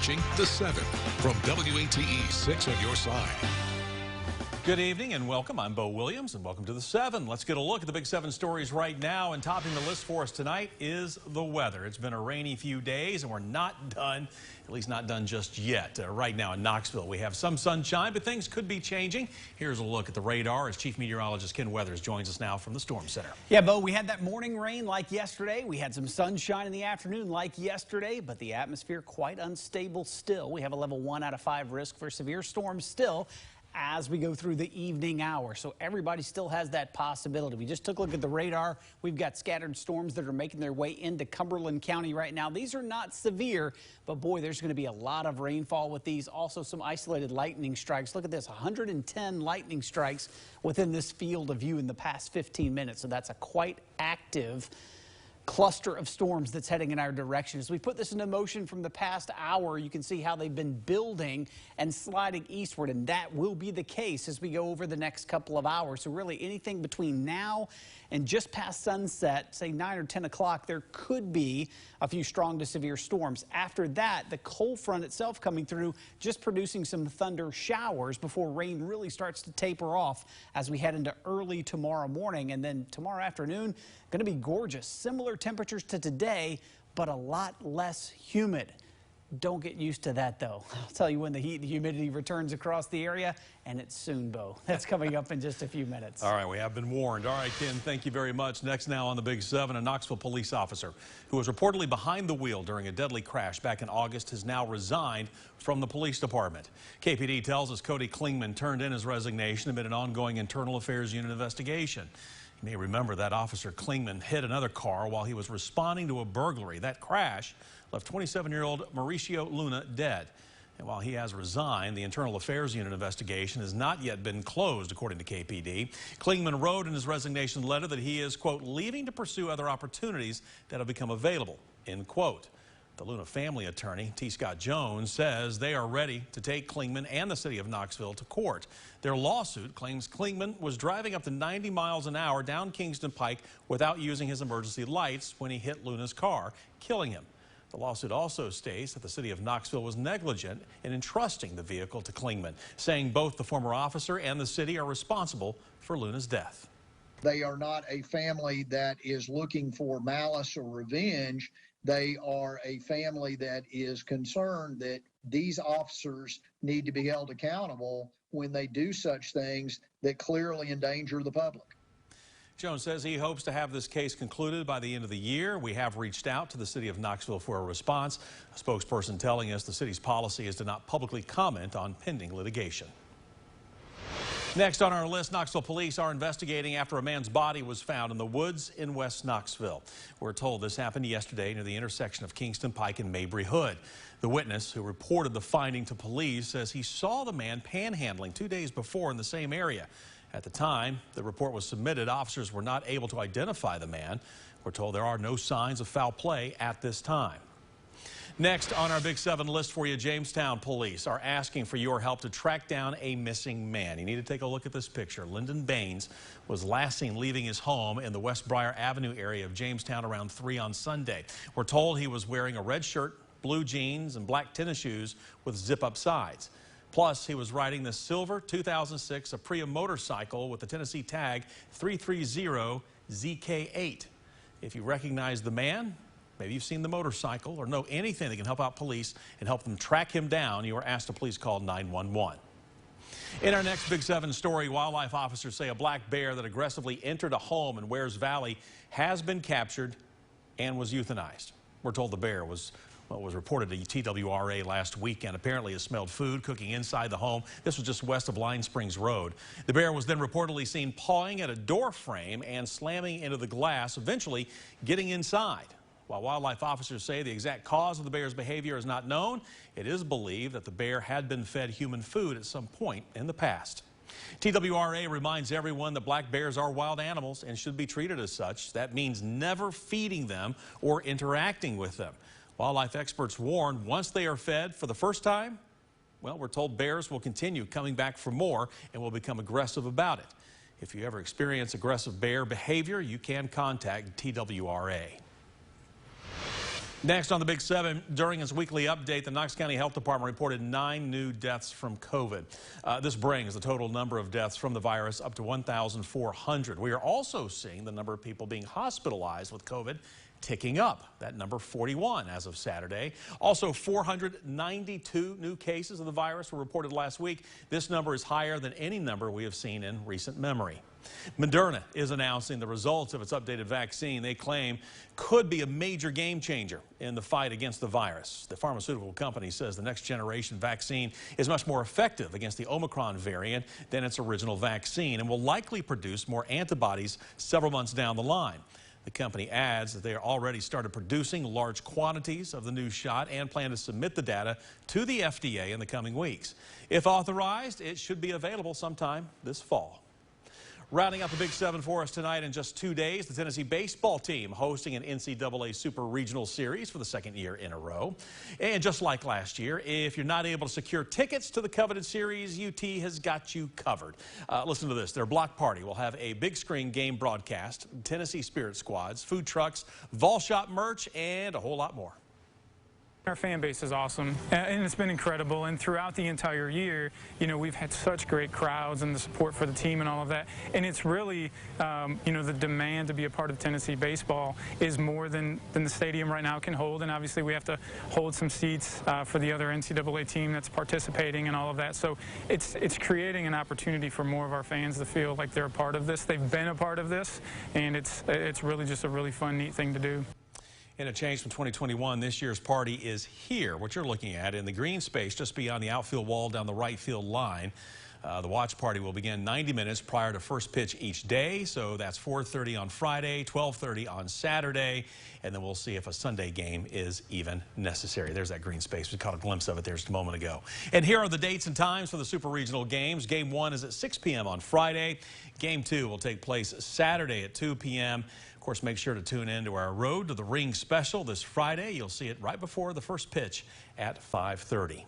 watching The 7 from WATE 6 on your side. Good evening and welcome. I'm Bo Williams and welcome to The 7. Let's get a look at the big 7 stories right now. And topping the list for us tonight is the weather. It's been a rainy few days and we're not done, at least not done just yet. Right now in Knoxville, we have some sunshine, but things could be changing. Here's a look at the radar as Chief Meteorologist Ken Weathers joins us now from the Storm Center. Yeah, Bo, we had that morning rain like yesterday. We had some sunshine in the afternoon like yesterday, but the atmosphere quite unstable still. We have a level 1 out of 5 risk for severe storms still as we go through the evening hour. So everybody still has that possibility. We just took a look at the radar. We've got scattered storms that are making their way into Cumberland County right now. These are not severe, but boy, there's going to be a lot of rainfall with these. Also some isolated lightning strikes. Look at this, 110 lightning strikes within this field of view in the past 15 minutes. So that's a quite active cluster of storms that's heading in our direction. As we put this into motion from the past hour, you can see how they've been building and sliding eastward, and that will be the case as we go over the next couple of hours. So really anything between now and just past sunset, say 9 or 10 o'clock, there could be a few strong to severe storms. After that, the cold front itself coming through, just producing some thunder showers before rain really starts to taper off as we head into early tomorrow morning. And then tomorrow afternoon, going to be gorgeous. Similar temperatures to today, but a lot less humid. Don't get used to that, though. I'll tell you when the heat and humidity returns across the area, and it's soon, Bo. That's coming up in just a few minutes. All right, we have been warned. All right, Ken, thank you very much. Next now on the Big 7, a Knoxville police officer who was reportedly behind the wheel during a deadly crash back in August has now resigned from the police department. KPD tells us Cody Klingman turned in his resignation amid an ongoing internal affairs unit investigation. You may remember that Officer Klingman hit another car while he was responding to a burglary. That crash left 27-year-old Mauricio Luna dead. And while he has resigned, the Internal Affairs Unit investigation has not yet been closed, according to KPD. Klingman wrote in his resignation letter that he is, quote, leaving to pursue other opportunities that have become available, end quote. The Luna family attorney, T. Scott Jones, says they are ready to take Klingman and the city of Knoxville to court. Their lawsuit claims Klingman was driving up to 90 miles an hour down Kingston Pike without using his emergency lights when he hit Luna's car, killing him. The lawsuit also states that the city of Knoxville was negligent in entrusting the vehicle to Klingman, saying both the former officer and the city are responsible for Luna's death. They are not a family that is looking for malice or revenge. They are a family that is concerned that these officers need to be held accountable when they do such things that clearly endanger the public. Jones says he hopes to have this case concluded by the end of the year. We have reached out to the city of Knoxville for a response. A spokesperson telling us the city's policy is to not publicly comment on pending litigation. Next on our list, Knoxville police are investigating after a man's body was found in the woods in West Knoxville. We're told this happened yesterday near the intersection of Kingston Pike and Mabry Hood. The witness who reported the finding to police says he saw the man panhandling 2 days before in the same area. At the time the report was submitted, officers were not able to identify the man. We're told there are no signs of foul play at this time. Next on our Big 7 list for you, Jamestown police are asking for your help to track down a missing man. You need to take a look at this picture. Lyndon Baines was last seen leaving his home in the West Briar Avenue area of Jamestown around 3 on Sunday. We're told he was wearing a red shirt, blue jeans, and black tennis shoes with zip-up sides. Plus, he was riding the silver 2006 Aprilia motorcycle with the Tennessee tag 330ZK8. If you recognize the man, maybe you've seen the motorcycle or know anything that can help out police and help them track him down, you are asked to please call 911. In our next Big 7 story, wildlife officers say a black bear that aggressively entered a home in Wares Valley has been captured and was euthanized. We're told the bear was reported to TWRA last weekend. Apparently it smelled food cooking inside the home. This was just west of Line Springs Road. The bear was then reportedly seen pawing at a door frame and slamming into the glass, eventually getting inside. While wildlife officers say the exact cause of the bear's behavior is not known, it is believed that the bear had been fed human food at some point in the past. TWRA reminds everyone that black bears are wild animals and should be treated as such. That means never feeding them or interacting with them. Wildlife experts warn once they are fed for the first time, well, we're told bears will continue coming back for more and will become aggressive about it. If you ever experience aggressive bear behavior, you can contact TWRA. Next on the Big 7, during its weekly update, the Knox County Health Department reported 9 new deaths from COVID. This brings the total number of deaths from the virus up to 1,400. We are also seeing the number of people being hospitalized with COVID ticking up. That number 41 as of Saturday. Also 492 new cases of the virus were reported last week. This number is higher than any number we have seen in recent memory. Moderna is announcing the results of its updated vaccine they claim could be a major game changer in the fight against the virus. The pharmaceutical company says the next generation vaccine is much more effective against the Omicron variant than its original vaccine and will likely produce more antibodies several months down the line. The company adds that they are already started producing large quantities of the new shot and plan to submit the data to the FDA in the coming weeks. If authorized, it should be available sometime this fall. Rounding out the Big 7 for us tonight in just 2 days, the Tennessee baseball team hosting an NCAA Super Regional Series for the second year in a row. And just like last year, if you're not able to secure tickets to the coveted series, UT has got you covered. Listen to this. Their block party will have a big screen game broadcast, Tennessee Spirit Squads, food trucks, Vol Shop merch, and a whole lot more. Our fan base is awesome, and it's been incredible. And throughout the entire year, you know, we've had such great crowds and the support for the team and all of that. And it's really, you know, the demand to be a part of Tennessee baseball is more than the stadium right now can hold. And obviously, we have to hold some seats for the other NCAA team that's participating and all of that. So it's creating an opportunity for more of our fans to feel like they're a part of this. They've been a part of this, and it's really just a really fun, neat thing to do. In a change from 2021, this year's party is here, what you're looking at, in the green space just beyond the outfield wall down the right field line. The watch party will begin 90 minutes prior to first pitch each day, so that's 4:30 on Friday, 12:30 on Saturday, and then we'll see if a Sunday game is even necessary. There's that green space. We caught a glimpse of it there just a moment ago. And here are the dates and times for the Super Regional games. Game 1 is at 6 p.m. on Friday. Game 2 will take place Saturday at 2 p.m. Of course, make sure to tune in to our Road to the Ring special this Friday. You'll see it right before the first pitch at 5:30.